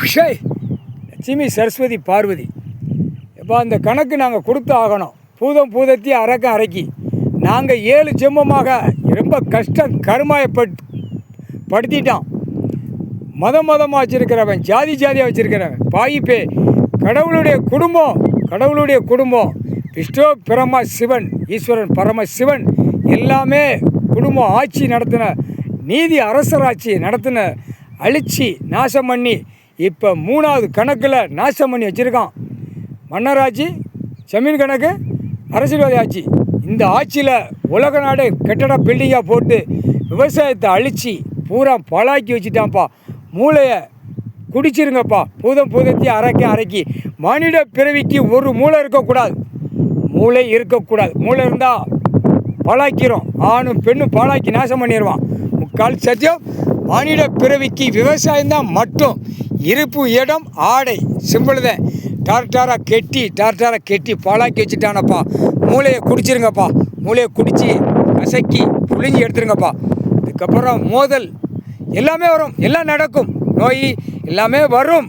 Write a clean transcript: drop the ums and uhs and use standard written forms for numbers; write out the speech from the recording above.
விஷய் லட்சுமி சரஸ்வதி பார்வதி இப்போ அந்த கணக்கு நாங்கள் கொடுத்து ஆகணும். பூதத்தி அரக்க அரைக்கி நாங்கள் 7 ஜென்மமாக ரொம்ப கஷ்டம் படுத்திட்டான். மதமாக வச்சுருக்கிறவன், ஜாதியாக வச்சுருக்கிறவன், பாயிப்பே கடவுளுடைய குடும்பம் விஷ்ணு பிரம சிவன், ஈஸ்வரன் பரமசிவன் எல்லாமே குடும்பம் ஆட்சி நடத்தின, நீதி அரசராட்சி நடத்தின அழிச்சி நாசம் பண்ணி இப்போ 3வது கணக்கில் நாசம் பண்ணி வச்சுருக்கான். மன்னராட்சி, ஜமீன் கணக்கு, அரசியல்வாதி ஆட்சி. இந்த ஆட்சியில் உலக நாடு கட்டட பில்டிங்காக போட்டு விவசாயத்தை அழித்து பூரா பலாக்கி வச்சுட்டான்ப்பா. மூளையை குடிச்சிருங்கப்பா. பூதத்தி அரைக்கி மனித பிறவிக்கு ஒரு மூளை இருக்கக்கூடாது. மூளை இருந்தால் பலாக்கிறோம். ஆணும் பெண்ணும் பலாக்கி நாசம் பண்ணிடுவான். முக்கால் சத்தியம். மானிட பிறவிக்கு விவசாயம்தான் மட்டும். இருப்பு, இடம், ஆடை சிம்பிள் தான். டார்டாராக கெட்டி பாலாக்கி வச்சுட்டானப்பா. மூளையை குடிச்சிருங்கப்பா. மூளையை குடித்து கசக்கி புழிஞ்சி எடுத்துருங்கப்பா. இதுக்கப்புறம் மோதல் எல்லாமே வரும், எல்லாம் நடக்கும். நோய் எல்லாமே வரும்.